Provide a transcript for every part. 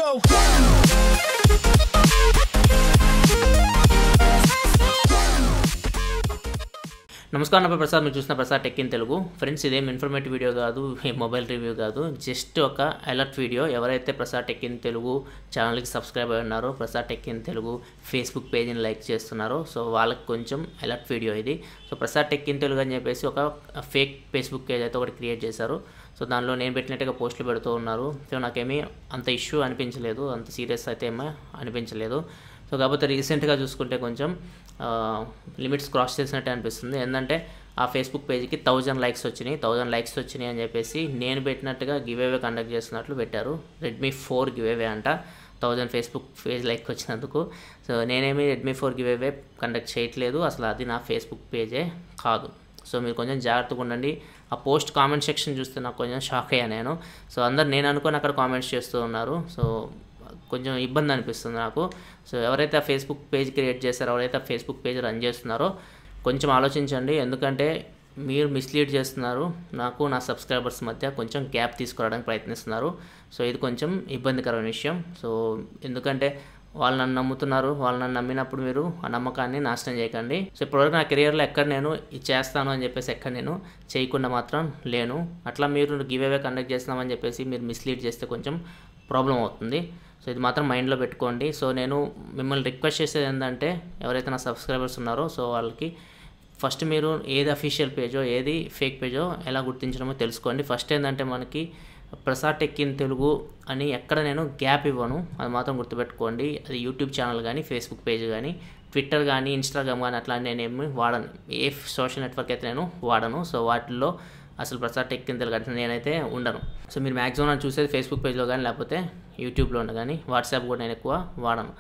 go. నమస్కారం నా ప్రసాద్ మీరు చూస్తున్న Prasad tech in Telugu friends ఇదేం ఇన్ఫర్మేటివ్ వీడియో కాదు మొబైల్ రివ్యూ కాదు జస్ట్ ఒక అలర్ట్ వీడియో ఎవరైతే ప్రసాద్ టెక్ ఇన్ తెలుగు ఛానల్కి సబ్స్క్రైబ్ అయి ఉన్నారో Prasad tech in Telugu Facebook పేజ్ని లైక్ చేస్తున్నారో సో వాళ్ళకి కొంచెం అలర్ట్ వీడియో ఇది so Prasad tech in Telugu అని చెప్పేసి ఒక ఫేక్ ఫేస్బుక్ పేజ్ అయితే ఒకటి క్రియేట్ చేశారు సో దానిలో నేను పెట్టినట్టుగా పోస్టులు పెడుతూ ఉన్నారు సో నాకేమీ అంత ఇష్యూ అనిపించలేదు అంత సీరియస్ అయితే ఏమీ అనిపించలేదు సో కాకపోతే రీసెంట్గా చూసుకుంటే కొంచెం లిమిట్స్ క్రాస్ చేసినట్టే అనిపిస్తుంది ఏంటంటే ఆ ఫేస్బుక్ పేజ్కి 1000 లైక్స్ వచ్చినాయి 1000 లైక్స్ వచ్చినాయి అని చెప్పేసి నేను పెట్టినట్టుగా గివ్ అవే కండక్ట్ చేస్తున్నట్లు పెట్టారు రెడ్మీ 4 గివ్ అవే అంట 1000 ఫేస్బుక్ పేజ్ లైక్ వచ్చినందుకు సో నేనేమి రెడ్మీ 4 గివ్ అవే కండక్ట్ చేయట్లేదు అసలు అది నా ఫేస్బుక్ పేజే కాదు సో మీరు కొంచెం జాగ్రత్తగా ఉండండి ఆ పోస్ట్ కామెంట్ సెక్షన్ చూస్తే నాకు కొంచెం షాక్ అయ్యా నేను సో అందరు నేను అనుకుని అక్కడ కామెంట్స్ చేస్తూ ఉన్నారు సో కొంచెం ఇబ్బంది అనిపిస్తుంది నాకు సో ఎవరైతే ఆ ఫేస్బుక్ పేజ్ క్రియేట్ చేస్తారో ఎవరైతే ఆ ఫేస్బుక్ పేజ్ రన్ చేస్తున్నారో కొంచెం ఆలోచించండి ఎందుకంటే మీరు మిస్లీడ్ చేస్తున్నారు నాకు నా సబ్స్క్రైబర్స్ మధ్య కొంచెం గ్యాప్ తీసుకురావడానికి ప్రయత్నిస్తున్నారు సో ఇది కొంచెం ఇబ్బందికరమైన విషయం సో ఎందుకంటే వాళ్ళు నన్ను నమ్ముతున్నారు వాళ్ళు నన్ను నమ్మినప్పుడు మీరు ఆ నమ్మకాన్ని నాశనం చేయకండి సో ఇప్పటివరకు నా కెరియర్లో ఎక్కడ నేను ఇది చేస్తాను అని చెప్పేసి ఎక్కడ నేను చేయకుండా మాత్రం లేను అట్లా మీరు గివ్ అవే కండక్ట్ చేస్తున్నామని చెప్పేసి మీరు మిస్లీడ్ చేస్తే కొంచెం ప్రాబ్లం అవుతుంది సో ఇది మాత్రం మైండ్లో పెట్టుకోండి సో నేను మిమ్మల్ని రిక్వెస్ట్ చేసేది ఏంటంటే ఎవరైతే నా సబ్స్క్రైబర్స్ ఉన్నారో సో వాళ్ళకి ఫస్ట్ మీరు ఏది అఫీషియల్ పేజో ఏది ఫేక్ పేజో ఎలా గుర్తించడమో తెలుసుకోండి ఫస్ట్ ఏంటంటే మనకి ప్రసాద్ టెక్ ఇన్ తెలుగు అని ఎక్కడ నేను గ్యాప్ ఇవ్వను అది మాత్రం గుర్తుపెట్టుకోండి అది యూట్యూబ్ ఛానల్ కానీ ఫేస్బుక్ పేజ్ కానీ ట్విట్టర్ కానీ ఇన్స్టాగ్రామ్ కానీ అట్లా నేనేమి వాడను ఏ సోషల్ నెట్వర్క్ అయితే నేను వాడను సో వాటిల్లో అసలు ప్రసాద్ టెక్ ఇన్ తెలుగు అంటే నేనైతే ఉండను సో మీరు మ్యాక్సిమం నేను చూసేది ఫేస్బుక్ పేజ్లో కానీ లేకపోతే యూట్యూబ్లో కానీ వాట్సాప్ కూడా నేను ఎక్కువ వాడను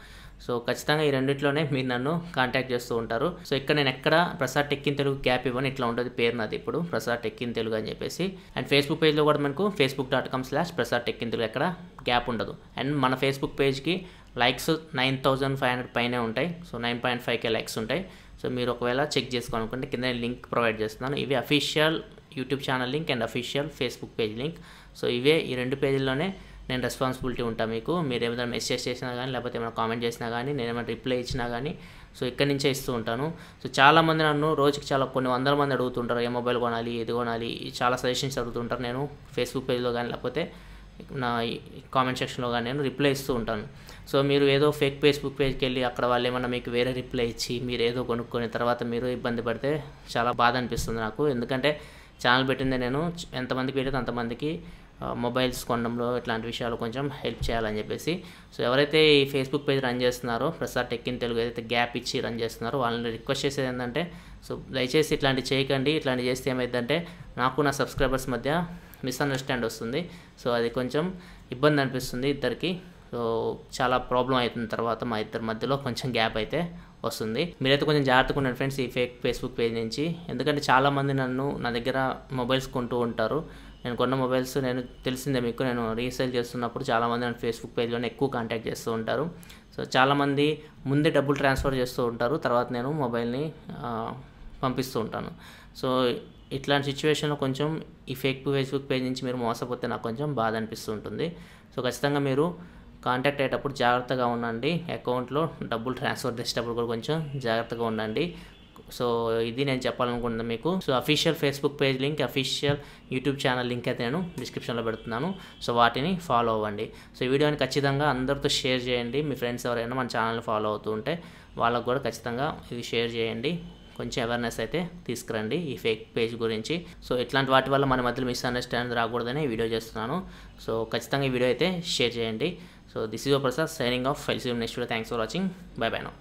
సో ఖచ్చితంగా ఈ రెండింటిలోనే మీరు నన్ను కాంటాక్ట్ చేస్తూ ఉంటారు సో ఇక్కడ నేను ఎక్కడ Prasad tech in Telugu gap ఇవ్వను ఇట్లా ఉంటుంది పేరు నాది ఇప్పుడు ప్రసాద్ టెక్ ఇన్ తెలుగు అని చెప్పేసి అండ్ ఫేస్బుక్ పేజ్లో కూడా మనకు facebook.com/ప్రసాద్ టెక్ ఇన్ తెలుగు ఎక్కడ గ్యాప్ ఉండదు అండ్ మన ఫేస్బుక్ పేజ్కి లైక్స్ 9500 పైనే ఉంటాయి సో 9.5K లైక్స్ ఉంటాయి సో మీరు ఒకవేళ చెక్ చేసుకోవాలనుకుంటే కింద లింక్ ప్రొవైడ్ చేస్తున్నాను ఇవి official YouTube channel link and official Facebook page link so ఇవే ఈ రెండు పేజీల్లోనే నేను రెస్పాన్సిబిలిటీ ఉంటాను మీకు మీరు ఏమైనా మెసేజ్ చేసినా కానీ లేకపోతే ఏమైనా కామెంట్ చేసినా కానీ నేను ఏమైనా రిప్లై ఇచ్చినా కానీ సో ఇక్కడి నుంచే ఇస్తూ ఉంటాను సో చాలామంది నన్ను రోజుకి కొన్ని వందల మంది అడుగుతుంటారు ఏ మొబైల్ కొనాలి ఏది కొనాలి చాలా సజెషన్స్ అడుగుతుంటారు నేను ఫేస్బుక్ పేజ్లో కానీ లేకపోతే నా కామెంట్ సెక్షన్లో కానీ నేను రిప్లై ఇస్తూ ఉంటాను సో మీరు ఏదో ఫేక్ ఫేస్బుక్ పేజ్కి వెళ్ళి అక్కడ వాళ్ళు ఏమన్నా మీకు వేరే రిప్లై ఇచ్చి మీరు ఏదో కొనుక్కొని తర్వాత మీరు ఇబ్బంది పడితే చాలా బాధ అనిపిస్తుంది నాకు ఎందుకంటే ఛానల్ పెట్టిందే నేను ఎంతమందికి పెట్టితే అంతమందికి మొబైల్స్ కొనడంలో ఇట్లాంటి విషయాలు కొంచెం హెల్ప్ చేయాలని చెప్పేసి సో ఎవరైతే ఈ ఫేస్బుక్ పేజ్ రన్ చేస్తున్నారో ప్రసాద్ టెక్ ఇన్ తెలుగు ఏదైతే గ్యాప్ ఇచ్చి రన్ చేస్తున్నారో వాళ్ళని రిక్వెస్ట్ చేసేది ఏంటంటే సో దయచేసి ఇట్లాంటివి చేయకండి ఇట్లాంటివి చేస్తే ఏమైందంటే నాకు నా సబ్స్క్రైబర్స్ మధ్య మిస్అండర్స్టాండ్ వస్తుంది సో అది కొంచెం ఇబ్బంది అనిపిస్తుంది ఇద్దరికి సో చాలా ప్రాబ్లం అవుతుంది తర్వాత మా ఇద్దరి మధ్యలో కొంచెం గ్యాప్ అయితే వస్తుంది మీరైతే కొంచెం జాగ్రత్తగా ఉండండి ఫ్రెండ్స్ ఈ ఫేక్ ఫేస్బుక్ పేజ్ నుంచి ఎందుకంటే చాలామంది నన్ను నా దగ్గర మొబైల్స్ కొంటూ ఉంటారు నేను కొన్న మొబైల్స్ నేను తెలిసిందే మీకు నేను రీసేల్ చేస్తున్నప్పుడు చాలామంది నన్ను ఫేస్బుక్ పేజ్లోనే ఎక్కువ కాంటాక్ట్ చేస్తూ ఉంటారు సో చాలామంది ముందే డబ్బులు ట్రాన్స్ఫర్ చేస్తూ ఉంటారు తర్వాత నేను మొబైల్ని పంపిస్తూ ఉంటాను సో ఇట్లాంటి సిచ్యువేషన్లో కొంచెం ఈ ఫేక్ ఫేస్బుక్ పేజ్ నుంచి మీరు మోసపోతే నాకు కొంచెం బాధ అనిపిస్తూ ఉంటుంది సో ఖచ్చితంగా మీరు కాంటాక్ట్ అయ్యేటప్పుడు జాగ్రత్తగా ఉండండి అకౌంట్లో డబ్బులు ట్రాన్స్ఫర్ చేసేటప్పుడు కూడా కొంచెం జాగ్రత్తగా ఉండండి సో ఇది నేను చెప్పాలనుకుంటున్నాను మీకు so official Facebook page link official YouTube channel link అయితే నేను డిస్క్రిప్షన్లో పెడుతున్నాను సో వాటిని ఫాలో అవ్వండి సో ఈ వీడియోని ఖచ్చితంగా అందరితో షేర్ చేయండి మీ ఫ్రెండ్స్ ఎవరైనా మన ఛానల్ని ఫాలో అవుతూ ఉంటే వాళ్ళకు కూడా ఖచ్చితంగా ఇది షేర్ చేయండి కొంచెం అవేర్నెస్ అయితే తీసుకురండి ఈ ఫేక్ పేజ్ గురించి సో ఇట్లాంటి వాటి వల్ల మన మధ్యలో మిస్అండర్స్టాండింగ్ రాకూడదని వీడియో చేస్తున్నాను సో ఖచ్చితంగా ఈ వీడియో అయితే షేర్ చేయండి so this is your Prasad signing off file see you next video thanks for watching bye bye now